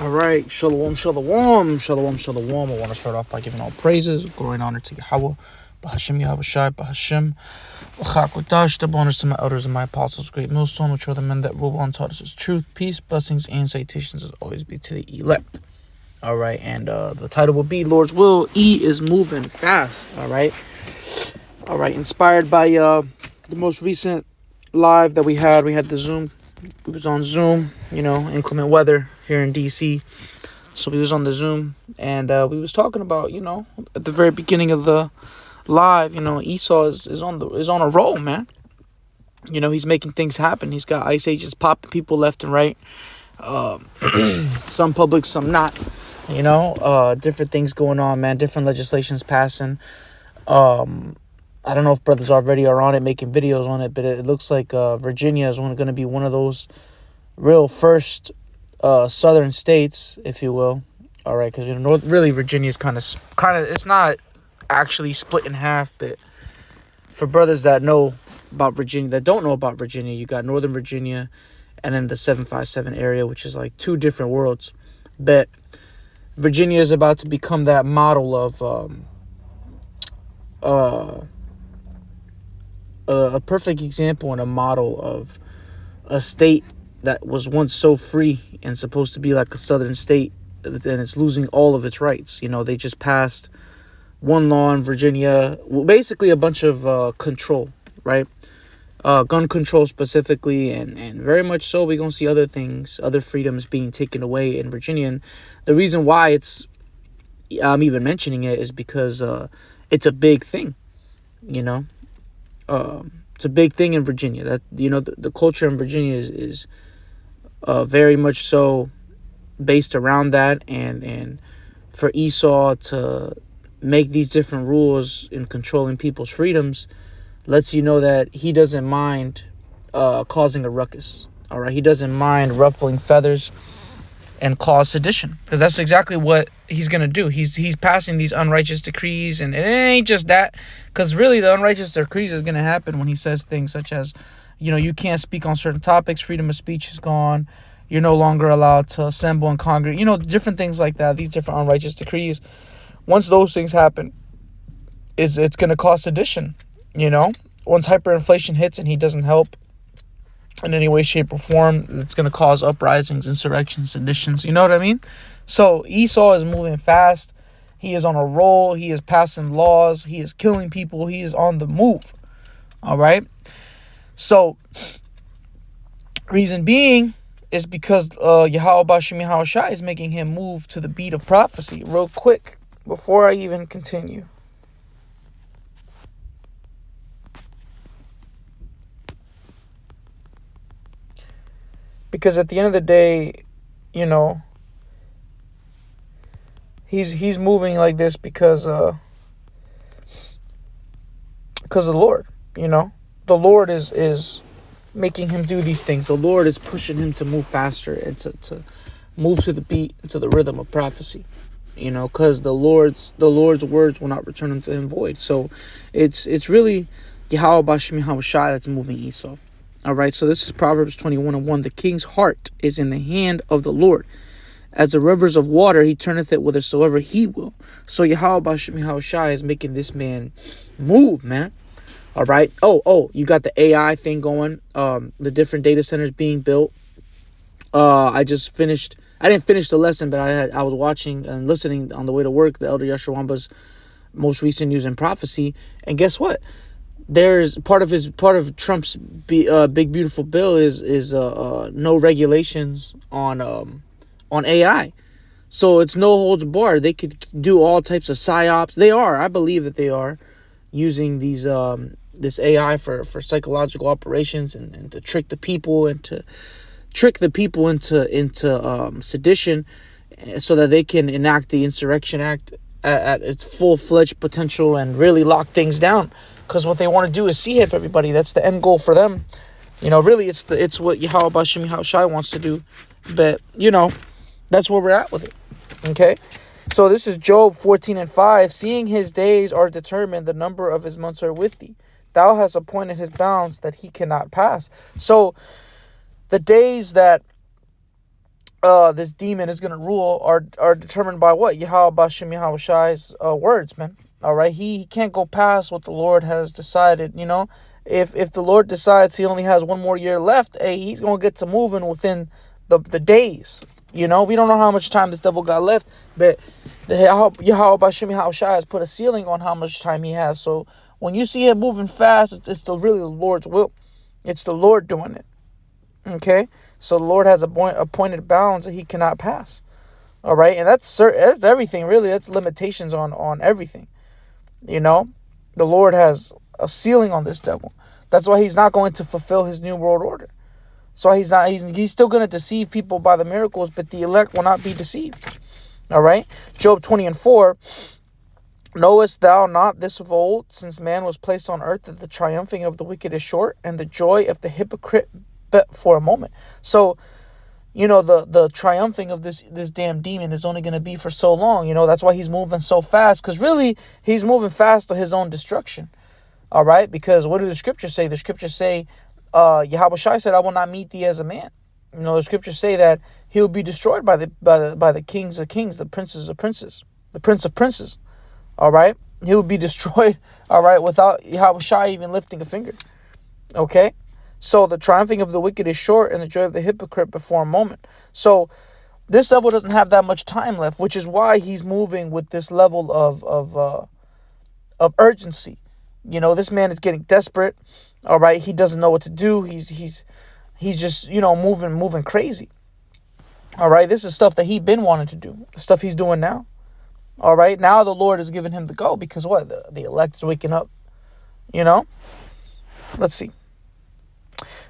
All right, shalom, shalom, shalom, shalom. I want to start off by giving all praises, glory and honor to Yahweh, Bahashem Yahweh Shai, Bahashem, Chakodash, double honors to my elders and my apostles, great millstone, which are the men that rule on taught us his truth, peace, blessings, and salutations as always be to the elect. All right, and the title will be Lord's Will. E is moving fast. All right, inspired by the most recent live that we had the Zoom. We was on Zoom, inclement weather here in DC. So we was on the Zoom and we was talking about, at the very beginning of the live, Esau is on a roll, man. He's making things happen. He's got ICE agents popping people left and right. Some public, some not. Different things going on, man. Different legislations passing. I don't know if brothers already are on it, making videos on it, but it looks like Virginia is going to be one of those real first southern states, if you will. All right, because really Virginia is kind of it's not actually split in half, but for brothers that know about Virginia, that don't know about Virginia, you got Northern Virginia, and then the 757 area, which is like two different worlds. But Virginia is about to become that model of a perfect example and a model of a state that was once so free and supposed to be like a southern state, and it's losing all of its rights. They just passed one law in Virginia, basically a bunch of control, right? Gun control specifically, and very much so we're going to see other things, other freedoms being taken away in Virginia. And the reason why I'm even mentioning it is because it's a big thing, it's a big thing in Virginia. That the culture in Virginia is very much so based around that, and for Esau to make these different rules in controlling people's freedoms lets you know that he doesn't mind causing a ruckus. All right, he doesn't mind ruffling feathers and cause sedition, because that's exactly what he's gonna do. He's passing these unrighteous decrees, and it ain't just that, because really the unrighteous decrees is gonna happen when he says things such as, you can't speak on certain topics, freedom of speech is gone, you're no longer allowed to assemble and congregate, different things like that. These different unrighteous decrees, once those things happen, it's gonna cause sedition. Once hyperinflation hits and he doesn't help in any way, shape, or form, it's going to cause uprisings, insurrections, seditions. You know what I mean? So Esau is moving fast. He is on a roll. He is passing laws. He is killing people. He is on the move. All right? So reason being is because Yahweh Bashem Yahweh Shai is making him move to the beat of prophecy. Real quick, before I even continue. Because at the end of the day, he's moving like this because of the Lord. The Lord is making him do these things. The Lord is pushing him to move faster and to move to the beat, to the rhythm of prophecy. Because the Lord's words will not return unto him void. So it's really Yahweh Bashem Yahweh Shai that's moving Esau. All right, so this is Proverbs 21:1. The king's heart is in the hand of the Lord. As the rivers of water, he turneth it whithersoever he will. So Yahweh Bashem Yahweh Shai is making this man move, man. All right. Oh, you got the AI thing going. The different data centers being built. I didn't finish the lesson, but I was watching and listening on the way to work, the Elder Yashawamba's most recent news and prophecy. And guess what? There's part of Trump's big beautiful bill is no regulations on AI, so it's no holds barred. They could do all types of psyops. I believe that they are using these this AI for psychological operations and to trick the people into sedition, so that they can enact the Insurrection Act at its full-fledged potential and really lock things down. Because what they want to do is hip everybody. That's the end goal for them. Really, it's what Yahweh Bashem Yahweh Shai wants to do. But, that's where we're at with it. Okay? So this is Job 14:5. Seeing his days are determined, the number of his months are with thee. Thou hast appointed his bounds that he cannot pass. So the days that this demon is going to rule are determined by what? Yahweh Bashem Yahweh Shai's words, man. All right, he can't go past what the Lord has decided. You know, if the Lord decides he only has one more year left, hey, he's gonna get to moving within the days. You know, we don't know how much time this devil got left, but the Yahweh Bashem Yahweh Shai has put a ceiling on how much time he has. So when you see him moving fast, it's really the Lord's will. It's the Lord doing it. Okay, so the Lord has appointed bounds that he cannot pass. All right, and that's everything really. That's limitations on everything. You know, the Lord has a ceiling on this devil. That's why he's not going to fulfill his new world order. So he's still going to deceive people by the miracles, but the elect will not be deceived. All right, Job 20:4. Knowest thou not this of old, since man was placed on earth, that the triumphing of the wicked is short, and the joy of the hypocrite but for a moment. So, you know, the triumphing of this damn demon is only going to be for so long. You know, that's why he's moving so fast, because really he's moving fast to his own destruction. All right, because what do the scriptures say? The scriptures say, Yahweh Shai said, "I will not meet thee as a man." You know, the scriptures say that he'll be destroyed by the kings of kings, the princes of princes, the prince of princes. All right, he will be destroyed. All right, without Yahweh Shai even lifting a finger. Okay. So the triumphing of the wicked is short, and the joy of the hypocrite but for a moment. So this devil doesn't have that much time left, which is why he's moving with this level of urgency. You know, this man is getting desperate. All right, he doesn't know what to do. He's just, you know, moving crazy. All right, this is stuff that he's been wanting to do, the stuff he's doing now. All right, now the Lord has given him the go, because what? The elect is waking up. You know, let's see.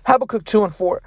Habakkuk 2:4.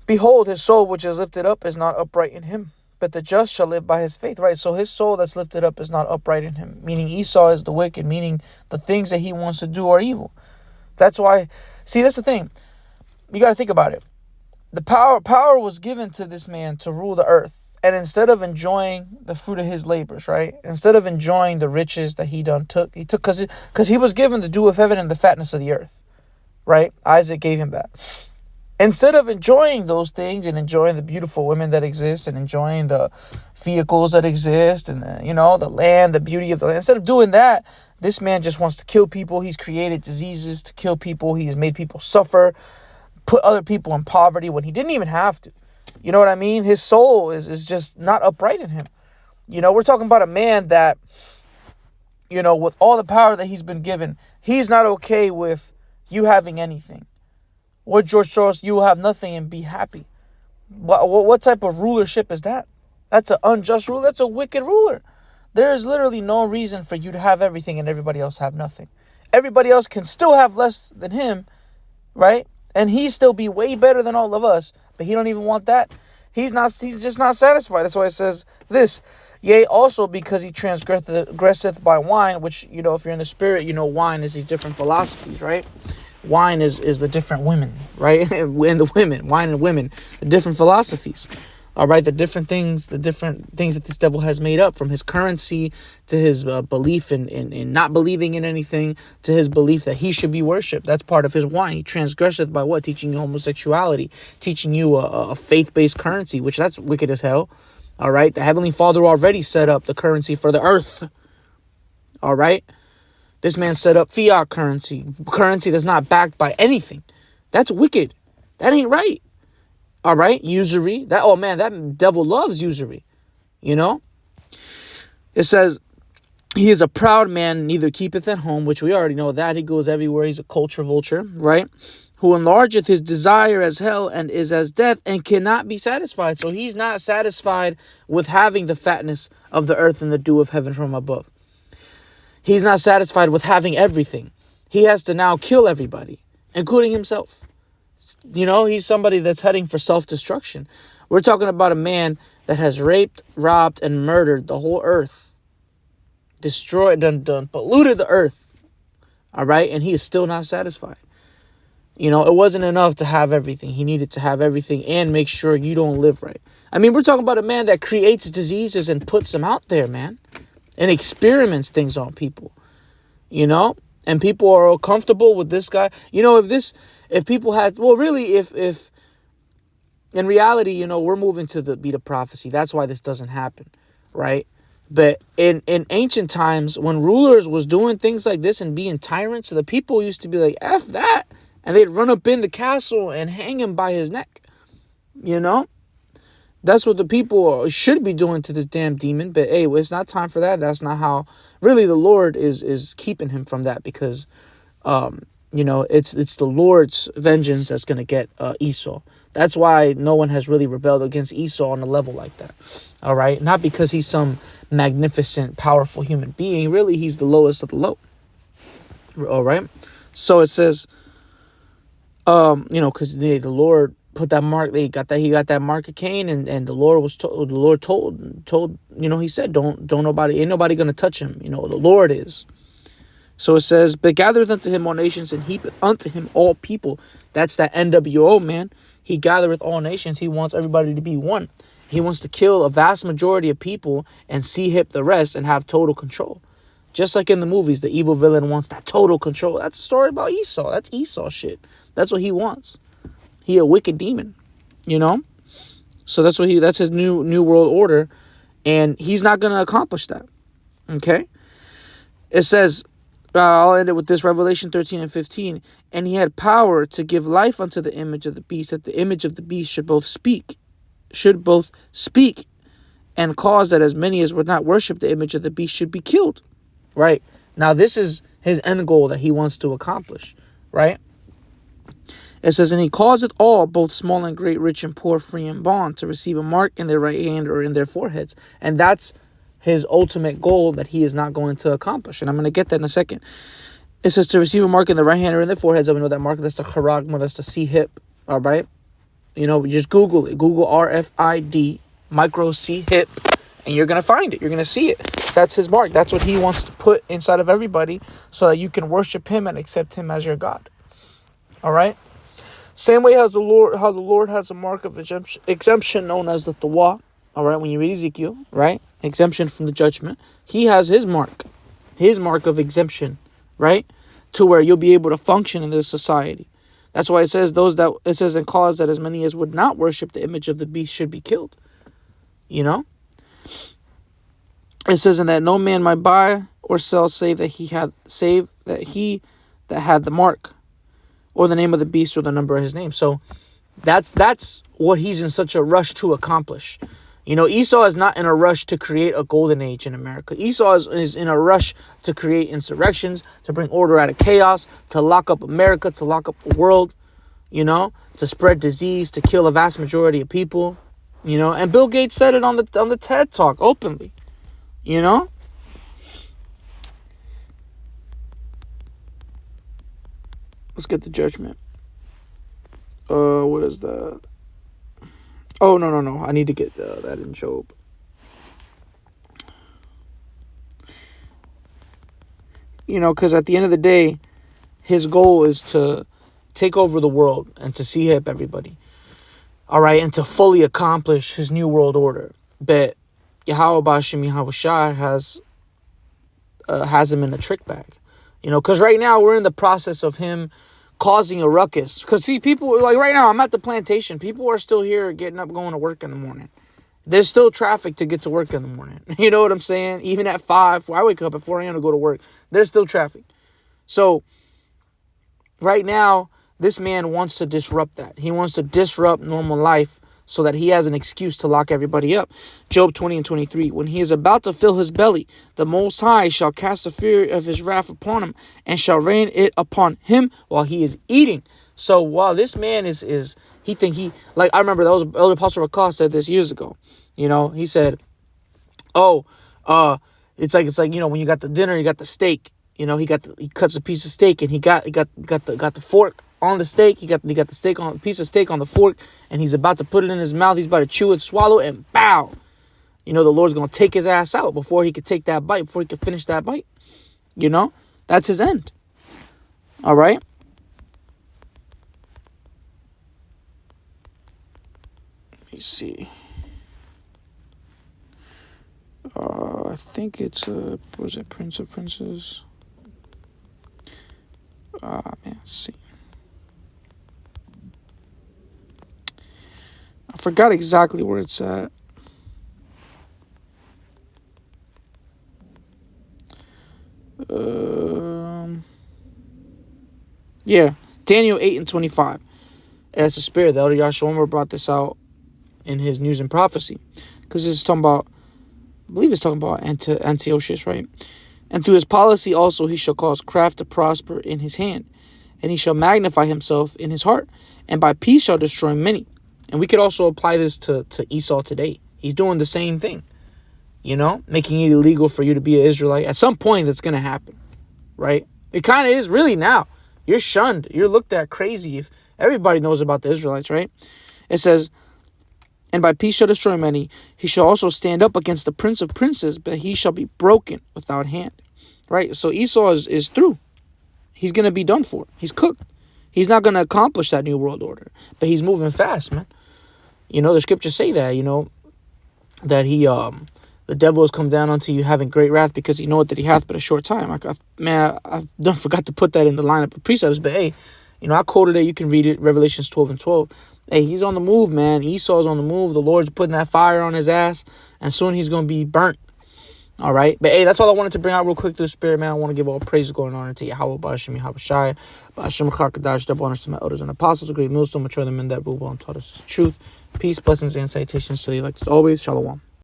Behold, his soul which is lifted up is not upright in him, but the just shall live by his faith. Right? So his soul that's lifted up is not upright in him, meaning Esau is the wicked, meaning the things that he wants to do are evil. That's why, see, that's the thing. You got to think about it. The power was given to this man to rule the earth. And instead of enjoying the fruit of his labors, right? Instead of enjoying the riches that he took because he was given the dew of heaven and the fatness of the earth. Right? Isaac gave him that. Instead of enjoying those things and enjoying the beautiful women that exist and enjoying the vehicles that exist and, the land, the beauty of the land, instead of doing that, this man just wants to kill people. He's created diseases to kill people. He has made people suffer, put other people in poverty when he didn't even have to. You know what I mean? His soul is just not upright in him. You know, we're talking about a man that, with all the power that he's been given, he's not okay with you having anything. What George Soros, you will have nothing and be happy. What type of rulership is that? That's an unjust ruler. That's a wicked ruler. There is literally no reason for you to have everything and everybody else have nothing. Everybody else can still have less than him, right? And he still be way better than all of us, but he don't even want that. He's just not satisfied. That's why it says this. Yea, also because he transgresseth by wine, which, if you're in the spirit, wine is these different philosophies, right? Wine is the different women, right? And the women, wine and women, the different philosophies, all right? The different things that this devil has made up, from his currency to his belief in not believing in anything, to his belief that he should be worshipped. That's part of his wine. He transgresseth by what? Teaching you homosexuality, teaching you a faith-based currency, which that's wicked as hell, all right? The Heavenly Father already set up the currency for the earth, all right? This man set up fiat currency that's not backed by anything. That's wicked. That ain't right. All right? Usury. That devil loves usury. It says, he is a proud man, neither keepeth at home, which we already know that. He goes everywhere. He's a culture vulture, right? Who enlargeth his desire as hell and is as death and cannot be satisfied. So he's not satisfied with having the fatness of the earth and the dew of heaven from above. He's not satisfied with having everything. He has to now kill everybody, including himself. He's somebody that's heading for self-destruction. We're talking about a man that has raped, robbed, and murdered the whole earth. Destroyed, done polluted the earth. All right? And he is still not satisfied. It wasn't enough to have everything. He needed to have everything and make sure you don't live right. I mean, we're talking about a man that creates diseases and puts them out there, man. And experiments things on people, and people are comfortable with this guy. If people had, well, really, if In reality, we're moving to the beat of prophecy. That's why this doesn't happen, right? But in ancient times, when rulers was doing things like this and being tyrants, the people used to be like, F that. And they'd run up in the castle and hang him by his neck. That's what the people should be doing to this damn demon. But hey, it's not time for that. That's not how really the Lord is keeping him from that, because it's the Lord's vengeance that's going to get Esau. That's why no one has really rebelled against Esau on a level like that. All right. Not because he's some magnificent, powerful human being. Really, he's the lowest of the low. All right. So it says, because the Lord put that mark, he got that mark of Cain, and the Lord told, he said, ain't nobody going to touch him. The Lord is. So it says, but gathereth unto him all nations, and heapeth unto him all people. That's that NWO, man. He gathereth all nations. He wants everybody to be one. He wants to kill a vast majority of people and hip the rest and have total control. Just like in the movies, the evil villain wants that total control. That's a story about Esau. That's Esau shit. That's what he wants. He a wicked demon, So that's his new world order, and he's not going to accomplish that. Okay? It says, I'll end it with this, Revelation 13 and 15. And he had power to give life unto the image of the beast, that the image of the beast should both speak, and cause that as many as would not worship the image of the beast should be killed. Right? Now, this is his end goal that he wants to accomplish. Right? It says, and he causeth all, both small and great, rich and poor, free and bond, to receive a mark in their right hand or in their foreheads. And that's his ultimate goal that he is not going to accomplish. And I'm going to get that in a second. It says to receive a mark in the right hand or in their foreheads. I know that mark. That's the charagma. That's the C-hip. All right. Just Google it. Google RFID, micro C-hip, and you're going to find it. You're going to see it. That's his mark. That's what he wants to put inside of everybody so that you can worship him and accept him as your God. All right. Same way as the Lord has a mark of exemption known as the Tawah. All right. When you read Ezekiel, right? Exemption from the judgment. He has his mark of exemption, right? To where you'll be able to function in this society. That's why it says and cause that as many as would not worship the image of the beast should be killed. It says, and that no man might buy or sell save that he that had the mark, or the name of the beast, or the number of his name. So that's what he's in such a rush to accomplish. Esau is not in a rush to create a golden age in America. Esau is in a rush to create insurrections, to bring order out of chaos, to lock up America, to lock up the world, to spread disease, to kill a vast majority of people, And Bill Gates said it on the TED Talk openly, Let's get the judgment. What is that? Oh, no. I need to get that in Job. Because at the end of the day, his goal is to take over the world and to hip everybody. All right, and to fully accomplish his new world order. But Yahweh Bashim Yahushua has him in a trick bag. Because right now we're in the process of him causing a ruckus. Because see, people, like right now, I'm at the plantation. People are still here getting up, going to work in the morning. There's still traffic to get to work in the morning. You know what I'm saying? Even at 5, I wake up at 4 a.m. to go to work. There's still traffic. So right now, this man wants to disrupt that. He wants to disrupt normal life so that he has an excuse to lock everybody up. Job 20 and 23. When he is about to fill his belly, the Most High shall cast the fury of his wrath upon him and shall rain it upon him while he is eating. So while this man I remember that was Elder Apostle Rakah said this years ago. He said, it's like when you got the dinner, you got the steak. He cuts a piece of steak and he got the fork on the steak. He got the steak on piece of steak on the fork, and he's about to put it in his mouth. He's about to chew it, swallow it, and bow. The Lord's gonna take his ass out before he could take that bite, before he could finish that bite. That's his end. All right. Let me see. I think it's was it Prince of Princes? Man, let's see. forgot exactly where it's at. Yeah, Daniel 8:25. That's the spirit. The elder Yahshua brought this out in his News and Prophecy, because it's talking about, I believe it's talking about Antiochus, right? And through his policy also he shall cause craft to prosper in his hand, and he shall magnify himself in his heart, and by peace shall destroy many. And we could also apply this to Esau today. He's doing the same thing, making it illegal for you to be an Israelite. At some point, that's going to happen, right? It kind of is really now. You're shunned. You're looked at crazy if everybody knows about the Israelites, right? It says, and by peace shall destroy many. He shall also stand up against the prince of princes, but he shall be broken without hand, right? So Esau is through. He's going to be done for. He's cooked. He's not going to accomplish that new world order, but he's moving fast, man. The scriptures say that, that the devil has come down unto you having great wrath, because he knoweth that he hath but a short time. I don't forgot to put that in the lineup of precepts, but hey, I quoted it. You can read it, Revelations 12:12. Hey, he's on the move, man. Esau's on the move. The Lord's putting that fire on his ass, and soon he's going to be burnt. All right. But hey, that's all I wanted to bring out real quick to the spirit, man. I want to give all praise going on to Yahweh, Ba'ashem, Yahweh Shai, Ba'ashem, Chakadash, double honors to my elders and apostles, a great millstone, mature them in that rule, and taught us the truth. Peace, blessings, and salutations to the elect as always. Shalom.